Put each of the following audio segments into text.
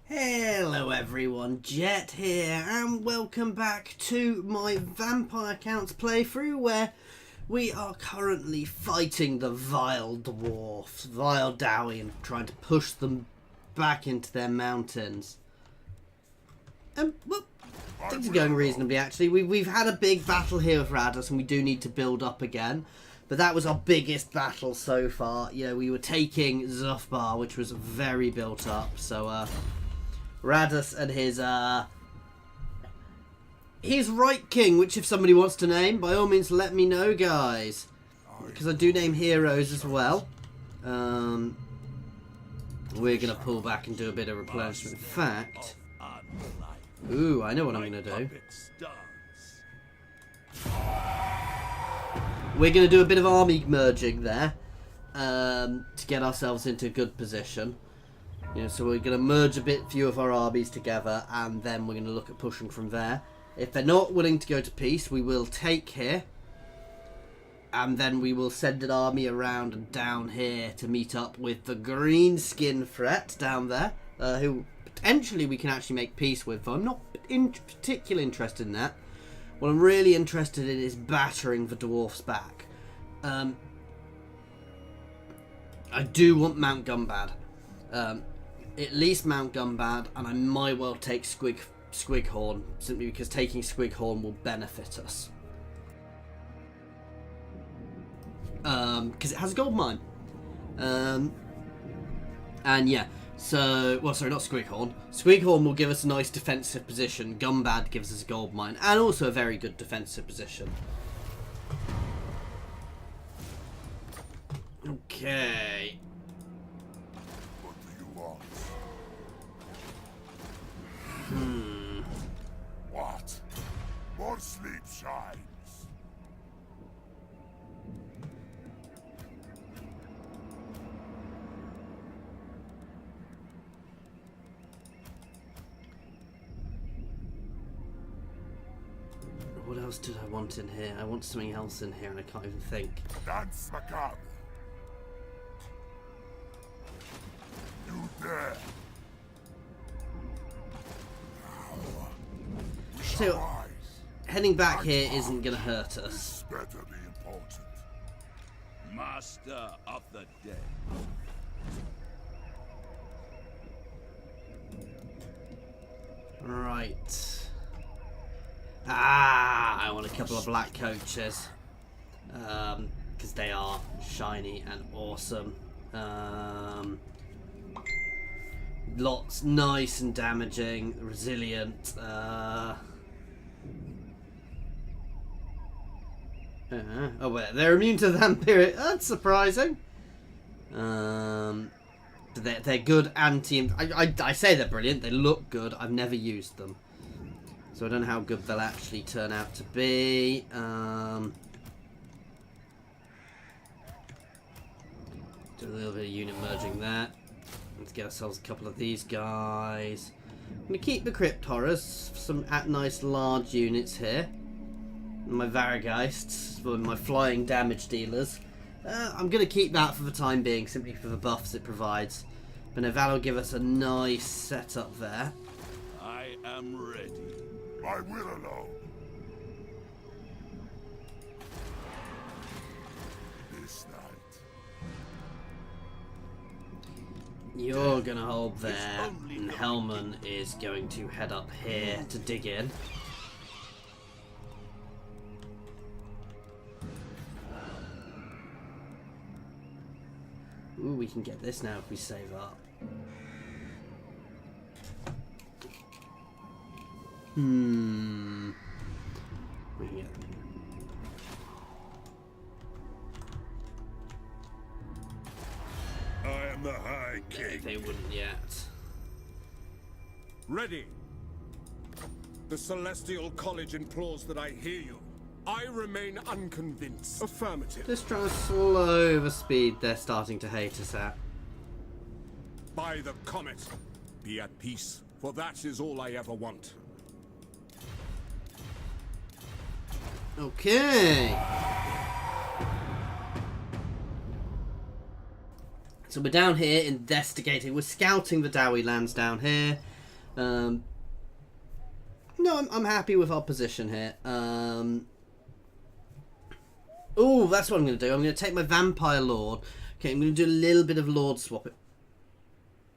Hello everyone, Jet here, and welcome back to my Vampire Counts playthrough, where we are currently fighting the vile dwarfs, vile Dowie, and trying to push them back into their mountains. Well, things are going reasonably actually. We've had a big battle here with Radus, and we do need to build up again. But that was our biggest battle so far. You know, we were taking Zufbar, which was very built up, so Radus and his Right King, which if somebody wants to name, by all means let me know, guys. Because I do name heroes as well. We're going to pull back and do a bit of replenishment. In fact, ooh, I know what I'm going to do. We're going to do a bit of army merging there to get ourselves into a good position. You know, so we're going to merge a few of our armies together, and then we're going to look at pushing from there. If they're not willing to go to peace, we will take here, and then we will send an army around and down here to meet up with the green skin threat down there, who potentially we can actually make peace with. But I'm not particularly interested in that. What I'm really interested in is battering the dwarfs back. I do want Mount Gunbad. At least Mount Gunbad, and I might well take Squighorn, simply because taking Squighorn will benefit us. Because it has a gold mine. And yeah, so, well, sorry, not Squighorn. Squighorn will give us a nice defensive position. Gunbad gives us a gold mine, and also a very good defensive position. Okay. What? More sleep shines. What else did I want in here? I want something else in here and I can't even think. Dance macabre. You dare. So, heading back here isn't going to hurt us. Better be important. Master of the dead. Right. I want a couple of black coaches. Because they are shiny and awesome. Lots nice and damaging, resilient. Oh wait, they're immune to vampiric. That's surprising. They're good anti. I say they're brilliant. They look good. I've never used them, so I don't know how good they'll actually turn out to be. Do a little bit of unit merging there. Let's get ourselves a couple of these guys. I'm gonna keep the Crypt Horrors, some nice large units here. My Varageists, my flying damage dealers. I'm going to keep that for the time being, simply for the buffs it provides. But now that'll give us a nice setup there. I am ready. My will alone. This night. You're going to hold there, and Hellman is going to head up here to dig in. Ooh, we can get this now if we save up. We can get... I am the High King. They wouldn't yet. Ready. The Celestial College implores that I hear you. I remain unconvinced. Affirmative. Just trying to slow the speed they're starting to hate us at. By the comet, be at peace, for that is all I ever want. Okay. So we're down here investigating. We're scouting the Dowie lands down here. No, I'm happy with our position here. Oh, that's what I'm going to do. I'm going to take my Vampire Lord. Okay, I'm going to do a little bit of Lord swapping.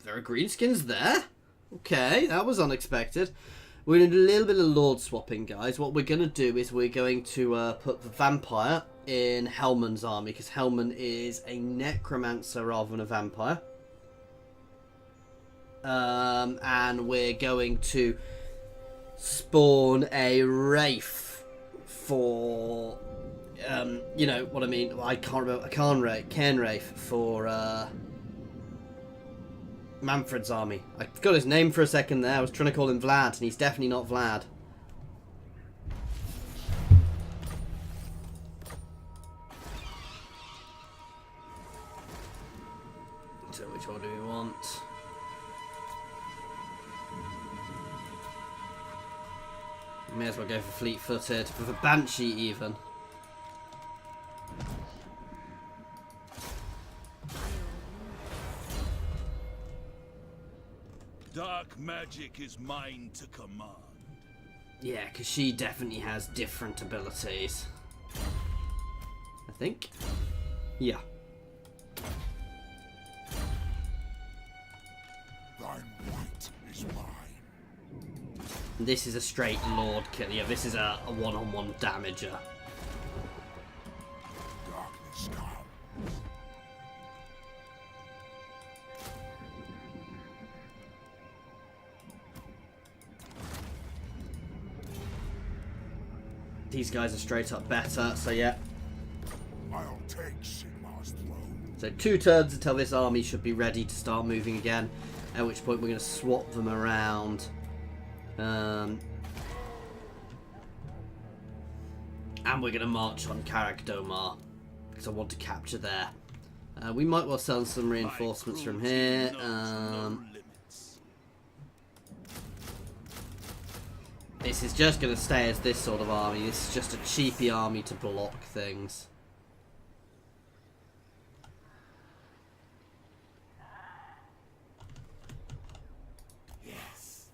There are greenskins there? Okay, that was unexpected. We're going to do a little bit of Lord swapping, guys. What we're going to do is we're going to put the Vampire in Hellman's army, because Hellman is a necromancer rather than a vampire. And we're going to spawn a Wraith for, you know what I mean. I can't remember. Cairn Wraith for Mannfred's army. I forgot his name for a second there. I was trying to call him Vlad, and he's definitely not Vlad. So which one do we want? May as well go for fleet-footed, with a Banshee even. Dark magic is mine to command. Yeah, because she definitely has different abilities. I think. Yeah. Thine right is mine. This is a straight Lord kill. Yeah, this is a one-on-one damager. Darkness comes. These guys are straight up better, so yeah. I'll take Sigmar's throne. So 2 turns until this army should be ready to start moving again, at which point we're going to swap them around. And we're going to march on Karak Domar, because I want to capture there. We might well send some reinforcements from here. This is just going to stay as this sort of army. This is just a cheapy army to block things. Yes.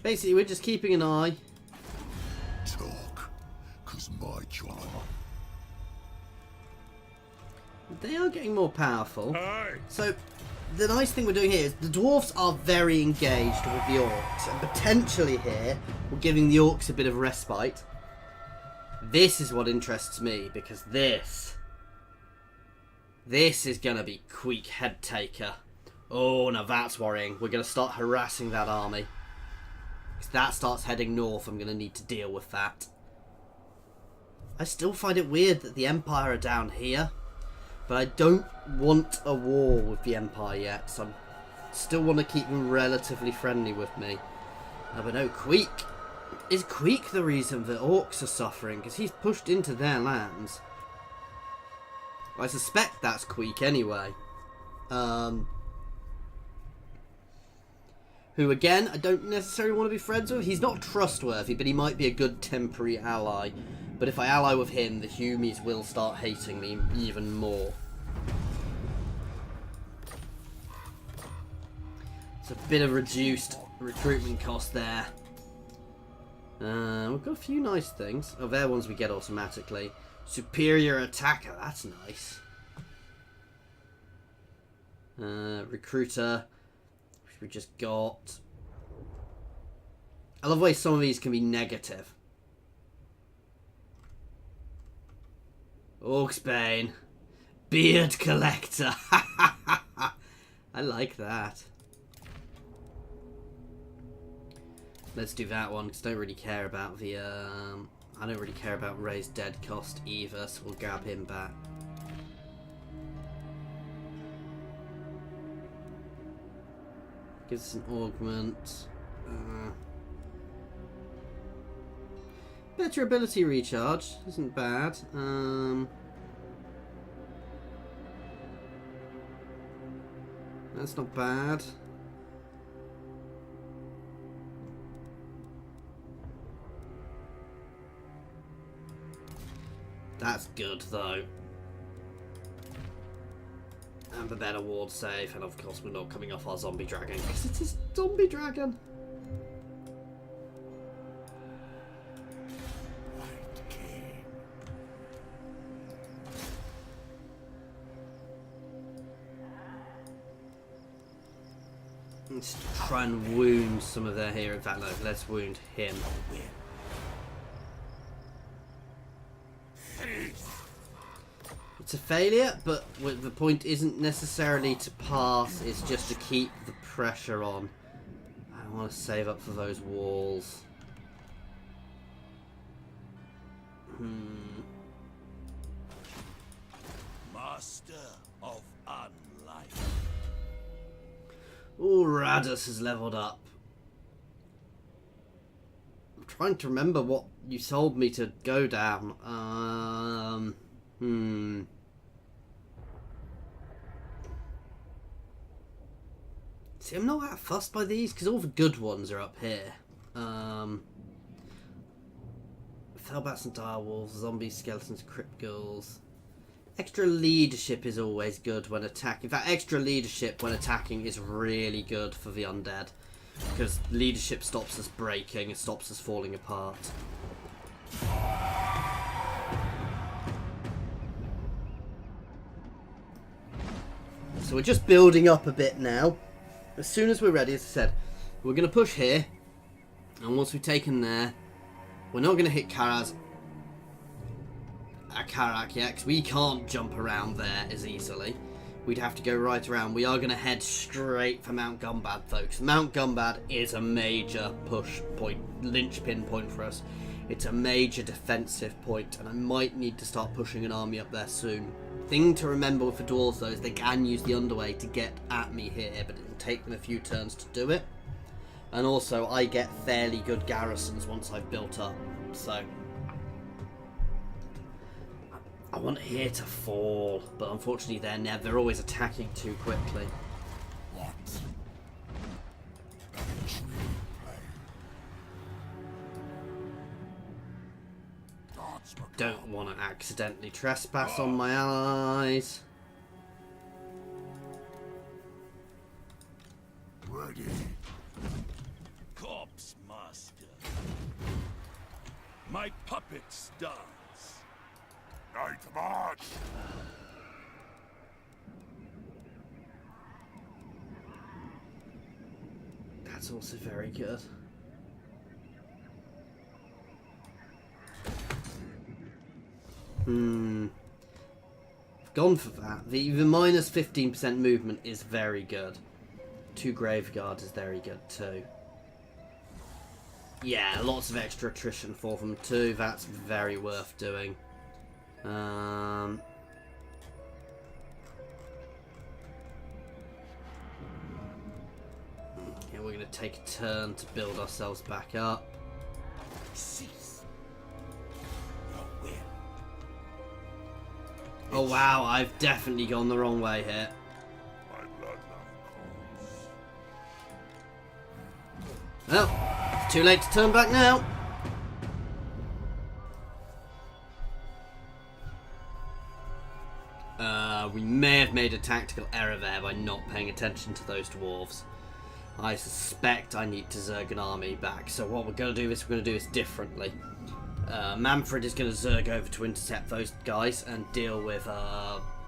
Basically, we're just keeping an eye. Talk, 'cause my job. They are getting more powerful. Aye. So, the nice thing we're doing here is the dwarves are very engaged with the orcs, and potentially here we're giving the orcs a bit of respite. This is what interests me, because this is going to be quick head taker. Oh, now that's worrying. We're going to start harassing that army. If that starts heading north, I'm going to need to deal with that. I still find it weird that the Empire are down here. But I don't want a war with the Empire yet, so I still want to keep them relatively friendly with me. But no, Queek. Is Queek the reason that orcs are suffering? Because he's pushed into their lands. I suspect that's Queek anyway. Who, again, I don't necessarily want to be friends with. He's not trustworthy, but he might be a good temporary ally. But if I ally with him, the Humies will start hating me even more. It's a bit of reduced recruitment cost there. We've got a few nice things. Oh, they're ones we get automatically. Superior attacker, that's nice. Recruiter, which we just got. I love the way some of these can be negative. Orcsbane. Beard collector. I like that. Let's do that one, because I don't really care about the, I don't really care about raised dead cost either, so we'll grab him back. Gives us an augment. Better ability recharge, isn't bad. That's not bad. That's good, though. And a better ward save, and of course we're not coming off our zombie dragon because it is zombie dragon. Let's try and wound some of their here. In fact, no, let's wound him. It's a failure, but the point isn't necessarily to pass, it's just to keep the pressure on. I want to save up for those walls. Master of unlife. Oh, Radus has leveled up. I'm trying to remember what you told me to go down. See, I'm not that fussed by these because all the good ones are up here. Fellbats and direwolves, zombies, skeletons, crypt ghouls. Extra leadership is always good when attacking. In fact, extra leadership when attacking is really good for the undead because leadership stops us breaking, it stops us falling apart. So we're just building up a bit now. As soon as we're ready, as I said, we're going to push here. And once we've taken there, we're not going to hit Karak yet, because we can't jump around there as easily. We'd have to go right around. We are going to head straight for Mount Gunbad, folks. Mount Gunbad is a major push point, linchpin point for us. It's a major defensive point, and I might need to start pushing an army up there soon. Thing to remember with the dwarves, though, is they can use the underway to get at me here, but it'll take them a few turns to do it. And also, I get fairly good garrisons once I've built up, so I want here to fall, but unfortunately they're always attacking too quickly. What? Don't want to accidentally trespass on my allies. Ready. Corpse master. My puppet's dance. Night march. That's also very good. I've gone for that. The minus 15% movement is very good. 2 Graveguard is very good too. Yeah, lots of extra attrition for them too. That's very worth doing. Yeah, we're going to take a turn to build ourselves back up. Cease. Oh wow, I've definitely gone the wrong way here. My bloodline calls. Well, it's too late to turn back now. We may have made a tactical error there by not paying attention to those dwarves. I suspect I need to zerg an army back, so what we're going to do is differently. Mannfred is going to zerg over to intercept those guys and deal with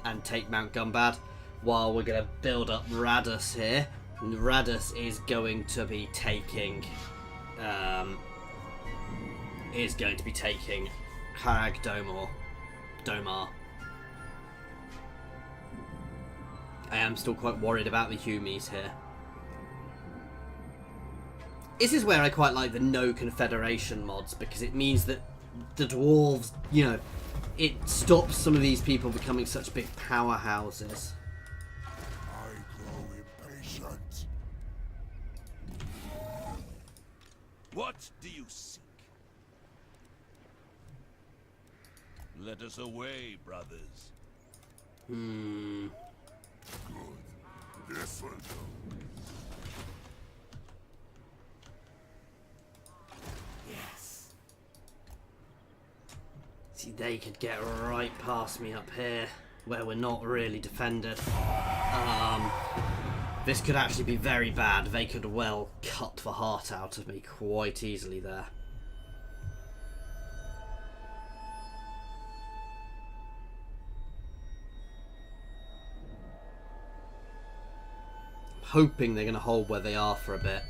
and take Mount Gunbad, while we're going to build up Radus here. And Radus is going to be taking Harag Domar. I am still quite worried about the Humies here. This is where I quite like the no confederation mods, because it means that the dwarves, you know, it stops some of these people becoming such big powerhouses. I grow impatient. What do you seek? Let us away, brothers. Good. This will do. See, they could get right past me up here. where we're not really defended. This could actually be very bad. They could well cut the heart out of me quite easily there. Hoping they're going to hold where they are for a bit.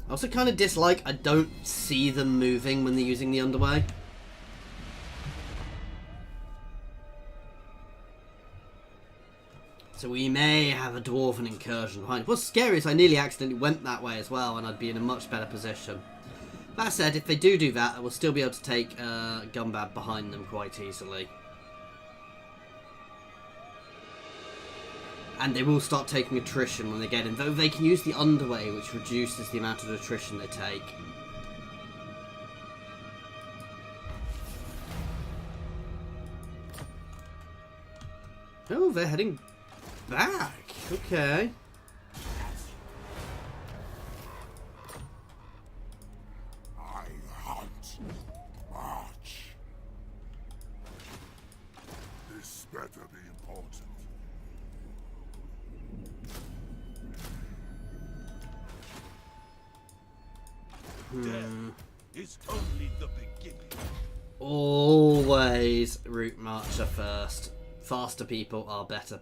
I also kind of dislike I don't see them moving when they're using the underway. So we may have a dwarven incursion behind. What's scary is I nearly accidentally went that way as well, and I'd be in a much better position. That said, if they do that, I will still be able to take Gunbad behind them quite easily. And they will start taking attrition when they get in, though they can use the underway, which reduces the amount of attrition they take. Oh, they're heading back. Okay. I hunt. March. This better be important. Death is only the beginning. Always route marcher first. Faster people are better.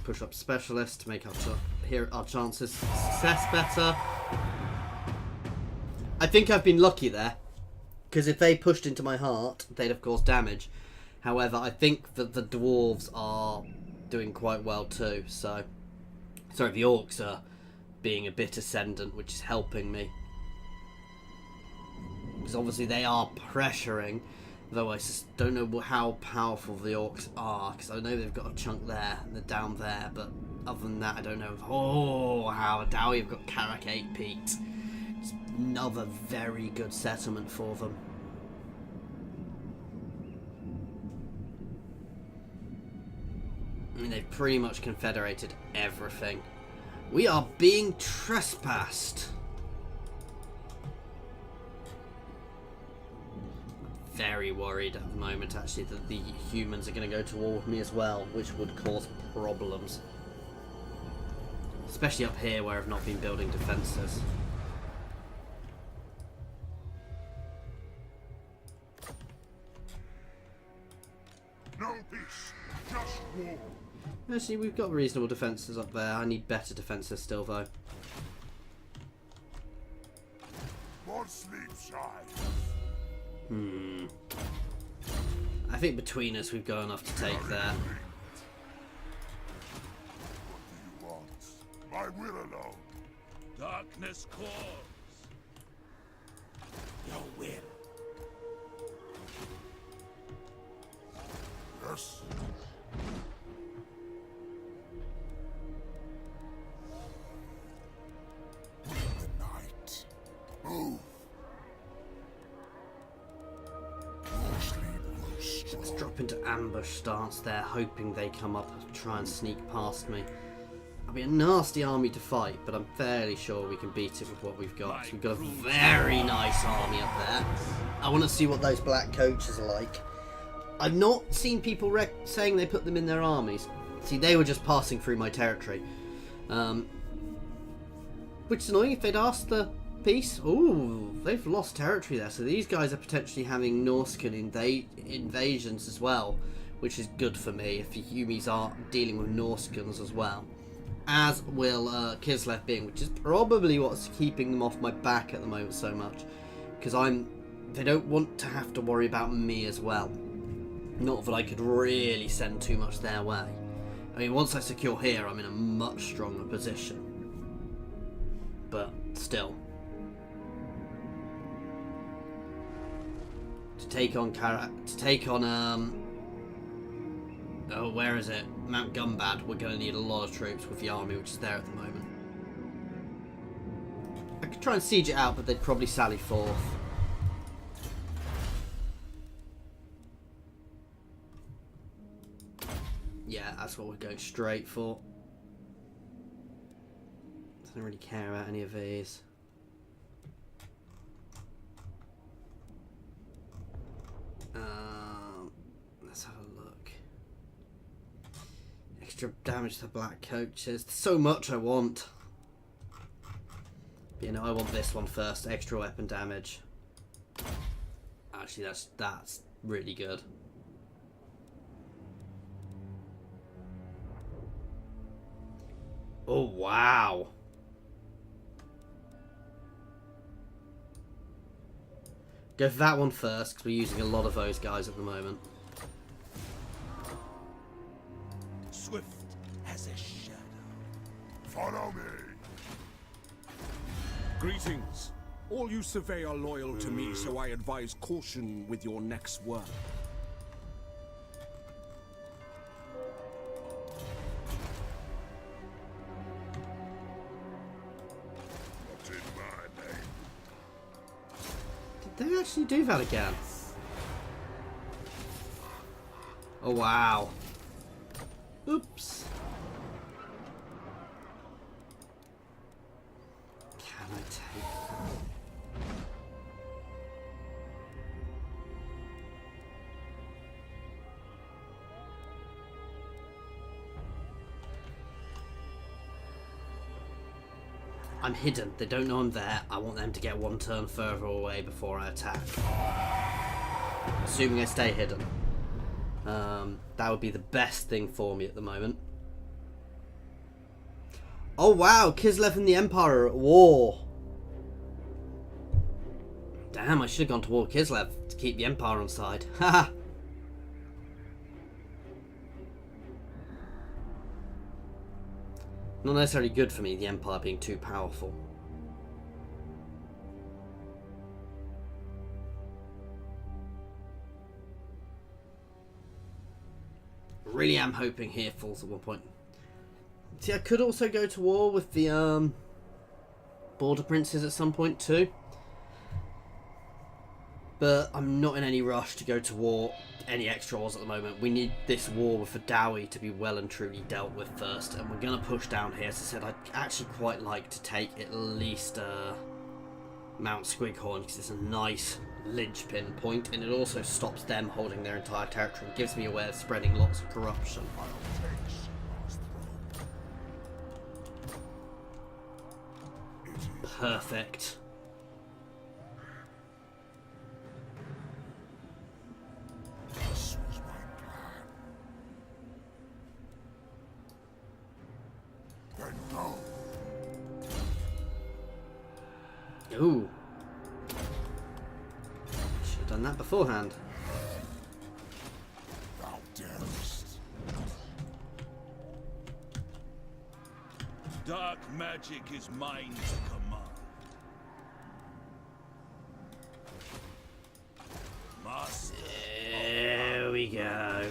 Push up specialist to make our chances of success better. I think I've been lucky there, because if they pushed into my heart, they'd have caused damage. However, I think that the dwarves are doing quite well too. So, sorry, the orcs are being a bit ascendant, which is helping me. Because obviously they are pressuring, though I just don't know how powerful the orcs are, because I know they've got a chunk there and they're down there, but other than that I don't know. Oh, how now we've got Carrack 8 peaked. It's another very good settlement for them. I mean, they've pretty much confederated everything. We are being trespassed. Very worried at the moment, actually, that the humans are going to go to war with me as well, which would cause problems. Especially up here, where I've not been building defences. No peace, just war. Actually, we've got reasonable defences up there. I need better defences still, though. More sleep shy. I think between us, we've got enough to take there. What do you want? My will alone. Darkness calls. Your will. Yes. The night. Move. Your sleep grows strong. Let's drop into ambush stance there, hoping they come up and try and sneak past me. I'll be a nasty army to fight, but I'm fairly sure we can beat it with what we've got. So we've got a very nice army up there. I want to see what those black coaches are like. I've not seen people saying they put them in their armies. See, they were just passing through my territory. Which is annoying. If they'd asked the peace... Ooh, they've lost territory there. So these guys are potentially having Norscan invasions as well, which is good for me if the Humies are dealing with Norscans as well. As will Kislev being, which is probably what's keeping them off my back at the moment so much. Because they don't want to have to worry about me as well. Not that I could really send too much their way. I mean, once I secure here, I'm in a much stronger position. But still. To take on oh, where is it? Mount Gunbad. We're going to need a lot of troops with the army which is there at the moment. I could try and siege it out, but they'd probably sally forth. Yeah, that's what we're going straight for. Don't really care about any of these. extra damage to the black coaches. There's so much I want. You know, I want this one first. Extra weapon damage. Actually, that's really good. Oh, wow. Go for that one first, because we're using a lot of those guys at the moment. Swift as a shadow. Follow me. Greetings. All you survey are loyal to me, so I advise caution with your next word. Not in my name. Did they actually do that again? Oh, wow. Oops. Can I take that? I'm hidden. They don't know I'm there. I want them to get one turn further away before I attack. Assuming I stay hidden. That would be the best thing for me at the moment. Oh wow, Kislev and the Empire are at war. Damn, I should have gone to war with Kislev to keep the Empire on side. Haha. Not necessarily good for me, the Empire being too powerful. Really am hoping here falls at one point. See, I could also go to war with the border princes at some point too. But I'm not in any rush to go to war, any extra wars at the moment. We need this war with the Dowie to be well and truly dealt with first. And we're going to push down here. As I said, I'd actually quite like to take at least Mount Squighorn, because it's a nice linchpin point, and it also stops them holding their entire territory. It gives me a way of spreading lots of corruption. Perfect. This was my plan. Then go. Ooh. Should have done that beforehand. Thou darest. Dark magic is mine to command. Master. There we go.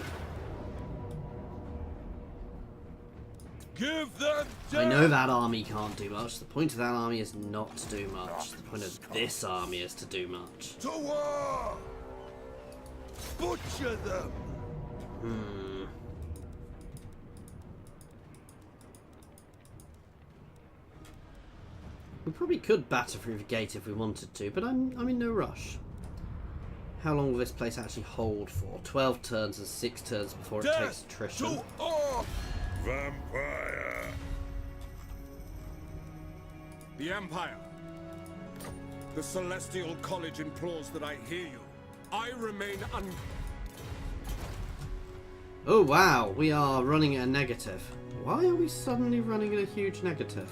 Give them I know that army can't do much. The point of that army is not to do much. The point of this army is to do much. to war. Butcher them. We probably could batter through the gate if we wanted to, but I'm in no rush. How long will this place actually hold for? 12 turns and 6 turns before it takes attrition. To all. Vampire. The Empire. The Celestial College implores that I hear you. I remain Oh wow, we are running at a negative. Why are we suddenly running at a huge negative?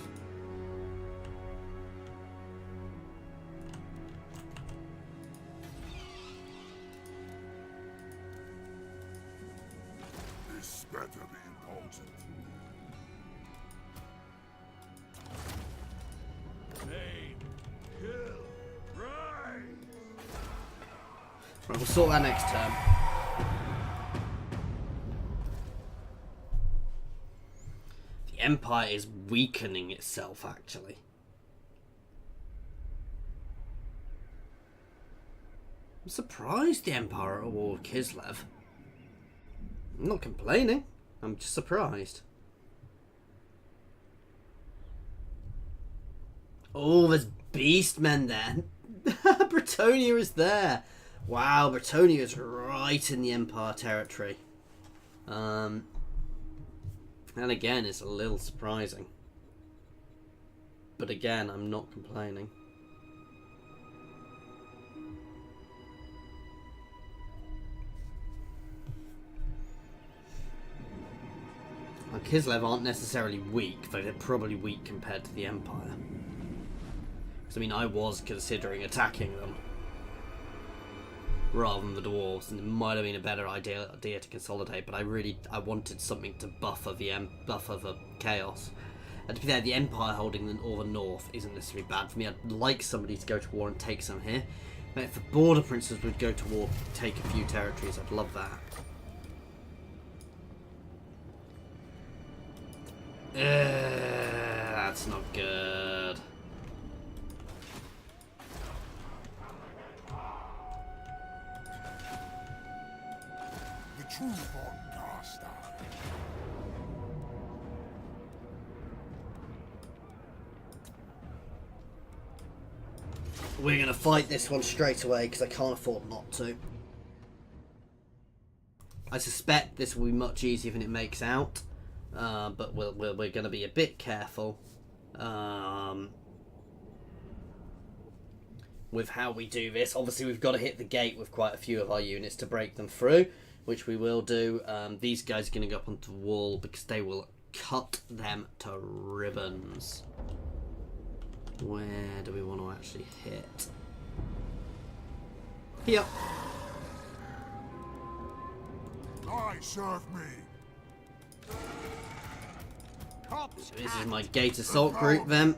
This better be important. Name. Kill. Rise. Right, we'll sort that next turn. The Empire is weakening itself, actually. I'm surprised the Empire are at war with Kislev. I'm not complaining. I'm just surprised. Oh, there's beastmen there. Bretonia is there. Wow, Bretonia is right in the Empire territory. And again, it's a little surprising. But again, I'm not complaining. Kislev aren't necessarily weak, though they're probably weak compared to the Empire. Because, I mean, I was considering attacking them rather than the dwarves, and it might have been a better idea to consolidate, but I wanted something to buffer the chaos. And to be fair, the Empire holding the north isn't necessarily bad for me. I'd like somebody to go to war and take some here. But if the border princes would go to war, take a few territories, I'd love that. That's not good. The true Von Carstein. We're going to fight this one straight away because I can't afford not to. I suspect this will be much easier than it makes out. But we're going to be a bit careful with how we do this. Obviously, we've got to hit the gate with quite a few of our units to break them through, which we will do. These guys are going to go up onto the wall because they will cut them to ribbons. Where do we want to actually hit? Here. I serve me. So this is my gate assault group then.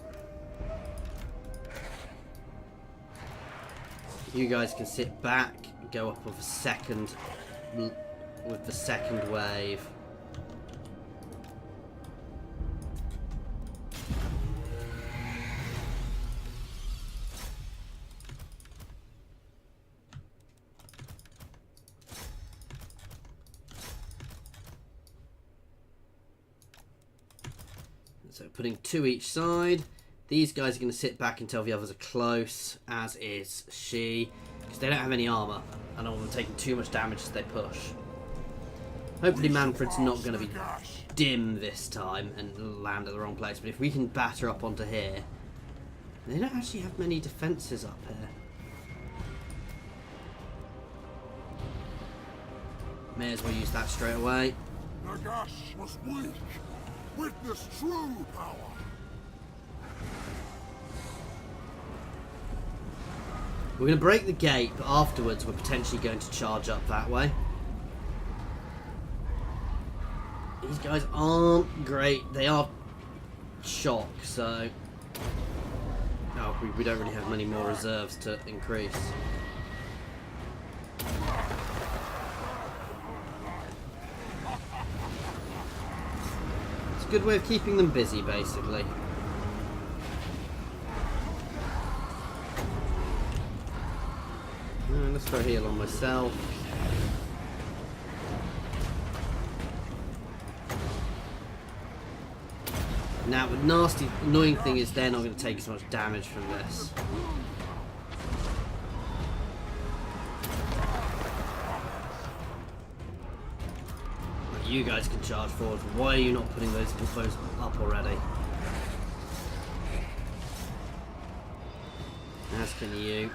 You guys can sit back, go up with the second wave. So putting 2 each side. These guys are going to sit back until the others are close, as is she, because they don't have any armour. I don't want them taking too much damage as they push. Hopefully Mannfred's not going to be dim this time and land at the wrong place, but if we can batter up onto here... They don't actually have many defences up here. May as well use that straight away. Nagash was weak. Witness true power. We're going to break the gate, but afterwards we're potentially going to charge up that way. These guys aren't great. They are shock, so... Oh, we don't really have many more reserves to increase. It's a good way of keeping them busy, basically. Let's throw a heal on myself. Now, the nasty, annoying thing is they're not going to take as much damage from this. You guys can charge forward. Why are you not putting those up already? As can you.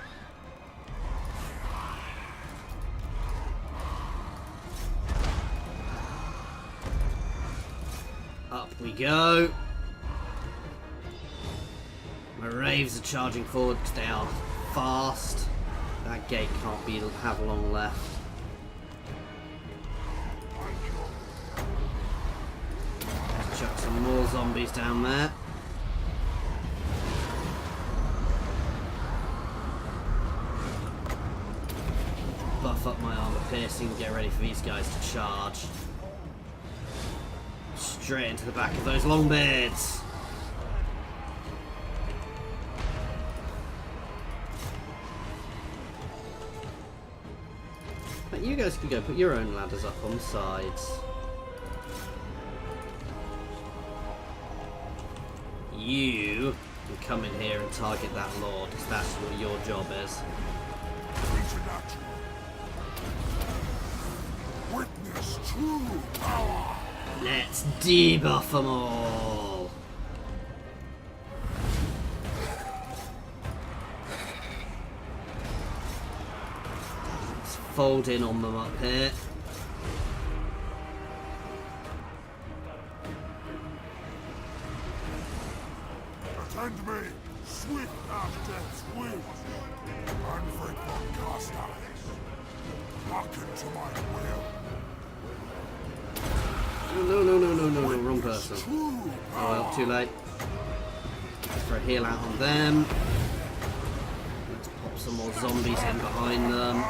Up we go. My raves are charging forward because they are fast. That gate can't have long left. Let's chuck some more zombies down there. Buff up my armor piercing and get ready for these guys to charge. Straight into the back of those longbeards. But you guys can go put your own ladders up on the sides. You can come in here and target that lord, because that's what your job is. Witness true power. Let's debuff them all. Let's fold in on them up here. Attend me, swift as death's wings. Mannfred Von Carstein. Hearken to my will. No, wrong person. True Oh power. well, too late. Let's throw a heal out on them. Let's pop some more zombies in behind them.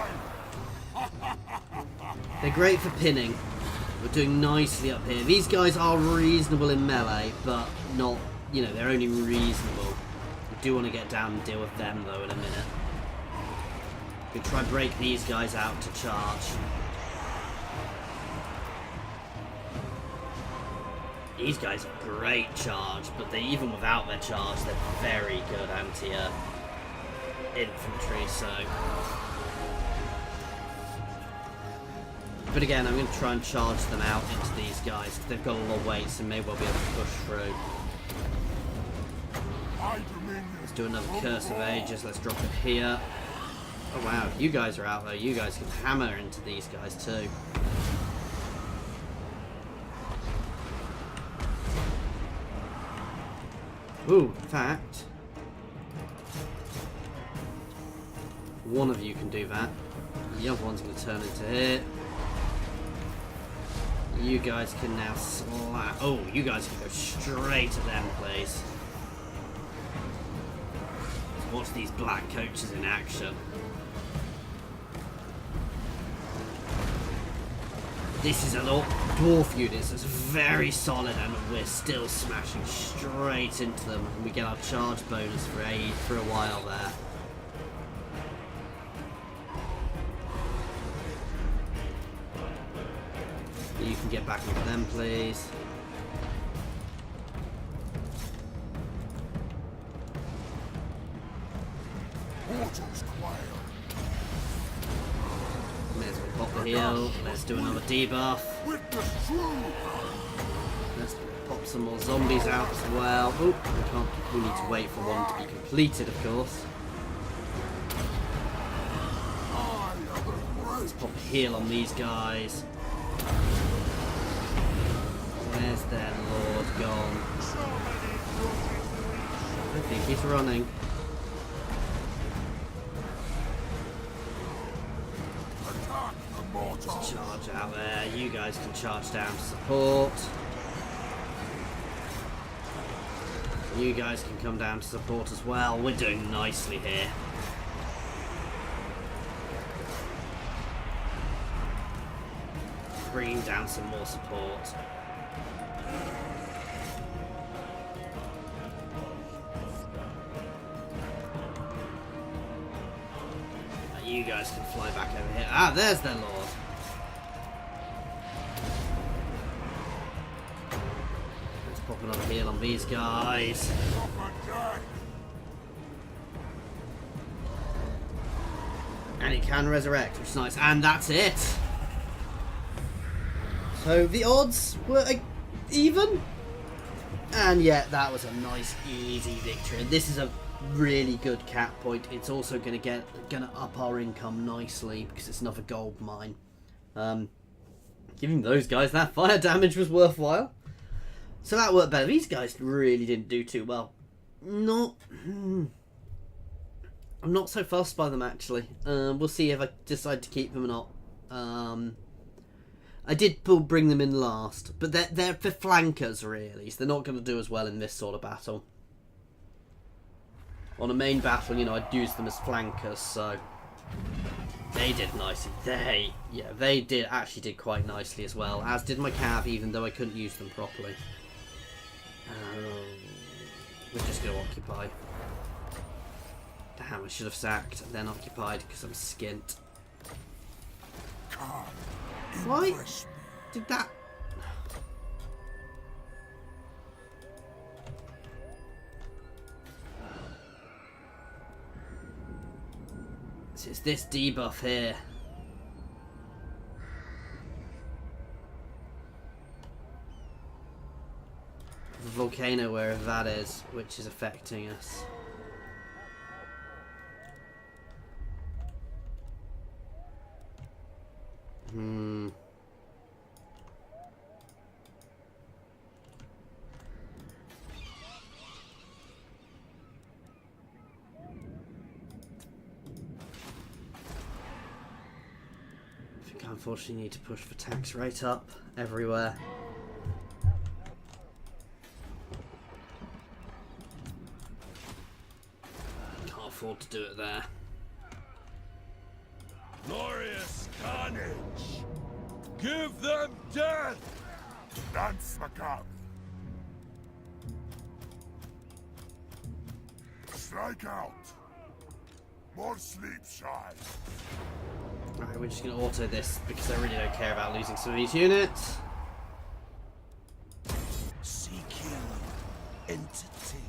They're great for pinning. We're doing nicely up here. These guys are reasonable in melee, but not, you know, they're only reasonable. We do want to get down and deal with them, though, in a minute. We can try and break these guys out to charge. These guys are great charge, but they, even without their charge, they're very good anti-infantry, so... But again, I'm going to try and charge them out into these guys. They've got a lot of weight, so may well be able to push through. Let's do another Curse of Ages. Let's drop it here. Oh wow, if you guys are out there, you guys can hammer into these guys too. Ooh, in fact, one of you can do that. The other one's going to turn into here. You guys can now slap. Oh, you guys can go straight at them, please. Let's watch these black coaches in action. This is an dwarf unit that's very solid, and we're still smashing straight into them. And we get our charge bonus for a while there. You can get back into them, please. May as well pop the heal. Let's do another debuff. Let's pop some more zombies out as well. Oh, we can't. We need to wait for one to be completed, of course. Let's pop a heal on these guys. Where's their lord gone? I think he's running. Let's charge out there. You guys can charge down to support. You guys can come down to support as well. We're doing nicely here. Bringing down some more support. You guys can fly back over here. Ah, there's their lord. Let's pop another heal on these guys. And he can resurrect, which is nice. And that's it. So the odds were even. And yet that was a nice, easy victory. And this is a really good cap point. It's also gonna up our income nicely because it's another gold mine. Giving those guys that fire damage was worthwhile. So that worked better. These guys really didn't do too well. I'm not so fussed by them actually. We'll see if I decide to keep them or not. I did bring them in last, but they're for flankers really, so they're not going to do as well in this sort of battle. On a main battle, you know, I'd use them as flankers, so they did nicely. They actually did quite nicely as well, as did my cav, even though I couldn't use them properly. We're just going to occupy. Damn, I should have sacked and then occupied because I'm skint. Why did that? So it's this debuff here. the volcano wherever that is, which is affecting us. I think I unfortunately need to push the tax rate up everywhere. Can't afford to do it there. Glorious carnage! Give them death! Dance macabre. Strike out. More sleep shy. Right, we're just going to auto this because I really don't care about losing some of these units. Seek him. Entertain.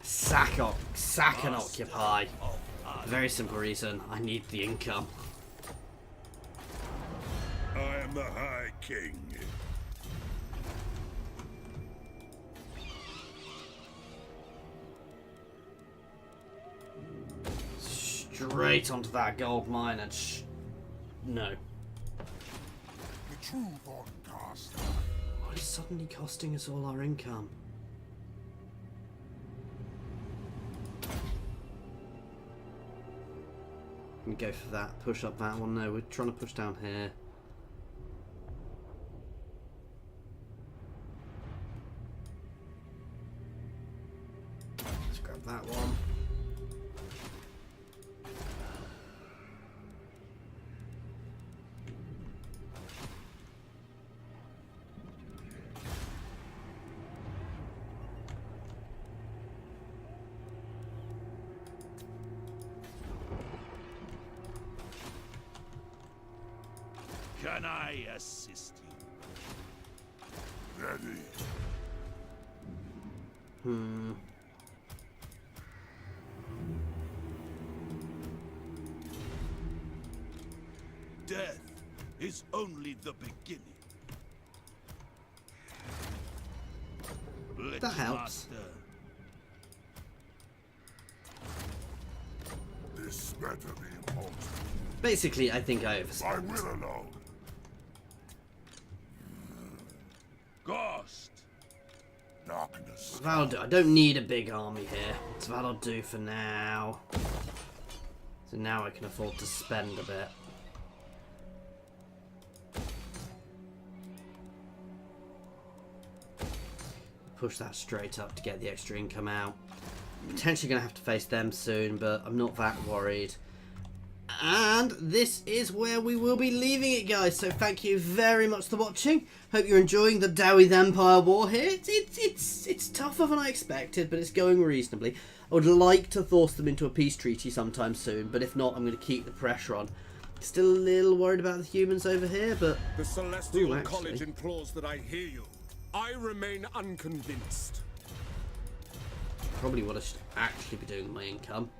Sack and occupy. Very simple reason. I need the income. I am the High King. Straight onto that gold mine and no. The true Von Carstein. What is suddenly costing us all our income? We go for that. Push up that one. No, we're trying to push down here. Let's grab that one. Can I assist you? Ready. Death is only the beginning. That helps. Master. This better be important. Basically, I think I I overspent. will alone. Ghost. Darkness. That'll do. I don't need a big army here. So that'll do for now. So now I can afford to spend a bit. Push that straight up to get the extra income out. Potentially going to have to face them soon, but I'm not that worried. And this is where we will be leaving it, guys. So thank you very much for watching. Hope you're enjoying the Dawith Empire War here. It's tougher than I expected, but it's going reasonably. I would like to force them into a peace treaty sometime soon, but if not, I'm going to keep the pressure on. Still a little worried about the humans over here, but... The Celestial Ooh, College actually. implores that I hear you. I remain unconvinced. Probably what I should actually be doing with my income,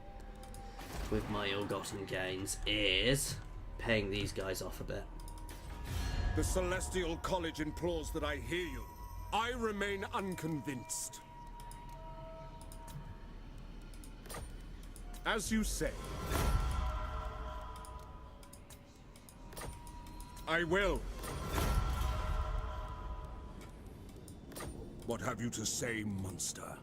with my ill-gotten gains, is paying these guys off a bit. The Celestial College implores that I hear you. I remain unconvinced. As you say. I will. What have you to say, monster?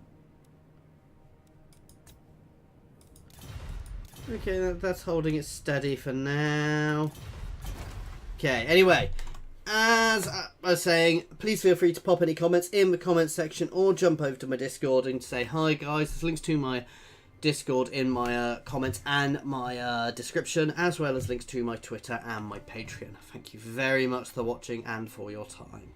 Okay, that's holding it steady for now. Okay, anyway, as I was saying, please feel free to pop any comments in the comments section or jump over to my Discord and say hi, guys. There's links to my Discord in my comments and my description, as well as links to my Twitter and my Patreon. Thank you very much for watching and for your time.